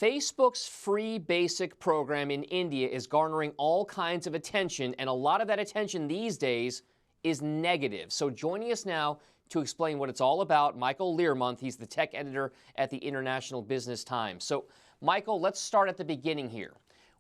Facebook's free basic program in India is garnering all kinds of attention, and a lot of that attention these days is negative. So joining us now to explain what it's all about, Michael LEARMONTH. He's the tech editor at the International Business Times. So, Michael, let's start at the beginning here.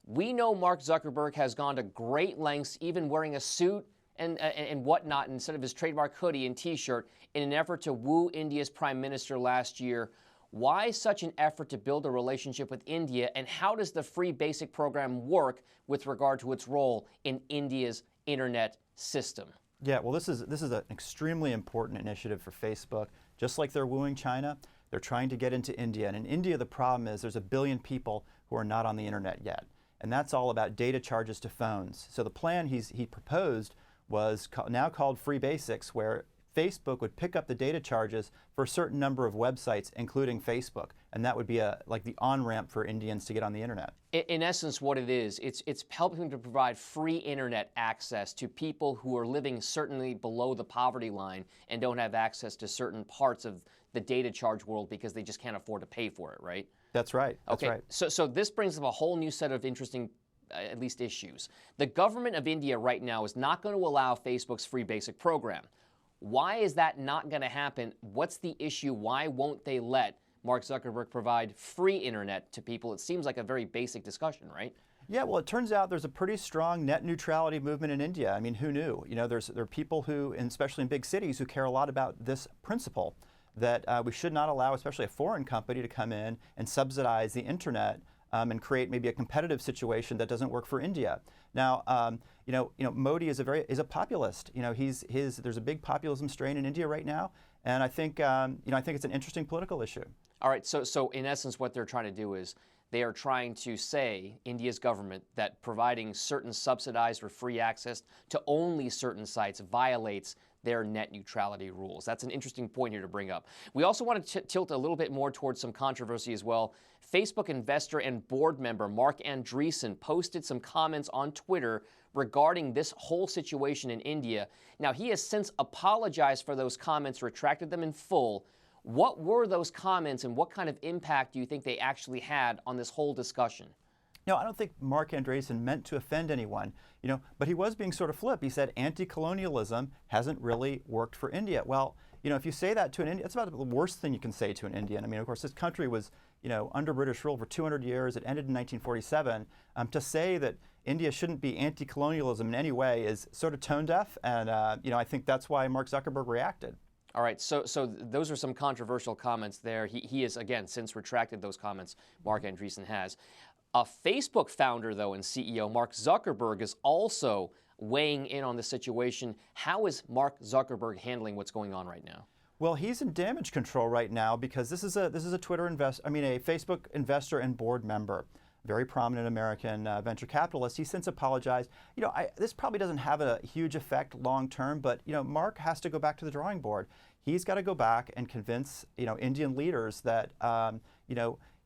We know Mark Zuckerberg has gone to great lengths, even wearing a suit and whatnot instead of his trademark hoodie and T-shirt, in an effort to woo India's prime minister last year. Why such an effort to build a relationship with India, and how does the free basic program work with regard to its role in India's internet system? Yeah, well, this is an extremely important initiative for Facebook. Just like they're wooing China, they're trying to get into India. And in India, the problem is there's 1 billion people who are not on the internet yet. And that's all about data charges to phones. So the plan he proposed was now called Free Basics, where Facebook would pick up the data charges for a certain number of websites, including Facebook, and that would be like the on-ramp for Indians to get on the internet. In essence, what it is, it's helping to provide free internet access to people who are living certainly below the poverty line and don't have access to certain parts of the data charge world because they just can't afford to pay for it, right? That's right. That's okay. Right. So this brings up a whole new set of interesting at least issues. The government of India right now is not going to allow Facebook's free basic program. Why is that not going to happen? What's the issue? Why won't they let Mark Zuckerberg provide free internet to people? It seems like a very basic discussion, right? Yeah, well, it turns out there's a pretty strong net neutrality movement in India. I mean, who knew? You know, there are people who, and especially in big cities, who care a lot about this principle that we should not allow, especially a foreign company, to come in and subsidize the internet and create maybe a competitive situation that doesn't work for India. Now, Modi is a populist. You know, there's a big populism strain in India right now, and I think it's an interesting political issue. All right. So in essence, what they're trying to do is they are trying to say, India's government, that providing certain subsidized or free access to only certain sites violates their net neutrality rules. That's an interesting point here to bring up. We also want to tilt a little bit more towards some controversy as well. Facebook investor and board member Marc Andreessen posted some comments on Twitter regarding this whole situation in India. Now, he has since apologized for those comments, retracted them in full. What were those comments, and what kind of impact do you think they actually had on this whole discussion? No, I don't think Marc Andreessen meant to offend anyone, but he was being sort of flip. He said anti-colonialism hasn't really worked for India. Well, if you say that to an Indian, it's about the worst thing you can say to an Indian. I mean, of course, this country was, under British rule for 200 years. It ended in 1947. To say that India shouldn't be anti-colonialism in any way is sort of tone deaf, and I think that's why Mark Zuckerberg reacted. All right, so those are some controversial comments there. He has, again, since retracted those comments, Marc Andreessen has. A Facebook founder, though, and CEO, Mark Zuckerberg, is also weighing in on the situation. How is Mark Zuckerberg handling what's going on right now? Well, he's in damage control right now because this is a Facebook investor and board member, very prominent American venture capitalist. He's since apologized. This probably doesn't have a huge effect long term, but Mark has to go back to the drawing board. He's got to go back and convince Indian leaders that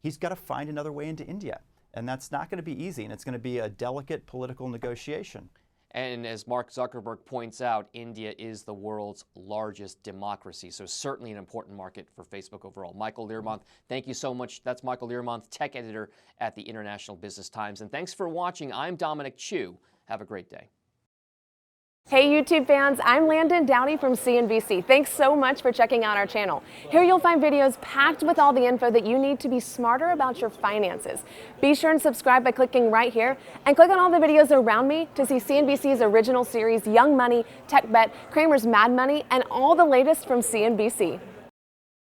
he's got to find another way into India. And that's not going to be easy, and it's going to be a delicate political negotiation. And as Mark Zuckerberg points out, India is the world's largest democracy, so certainly an important market for Facebook overall. Michael LEARMONTH, thank you so much. That's Michael LEARMONTH, tech editor at the International Business Times. And thanks for watching. I'm Dominic Chu. Have a great day. Hey YouTube fans, I'm Landon Dowdy from CNBC. Thanks so much for checking out our channel. Here you'll find videos packed with all the info that you need to be smarter about your finances. Be sure and subscribe by clicking right here, and click on all the videos around me to see CNBC's original series Young Money, TechBet, Cramer's Mad Money, and all the latest from CNBC.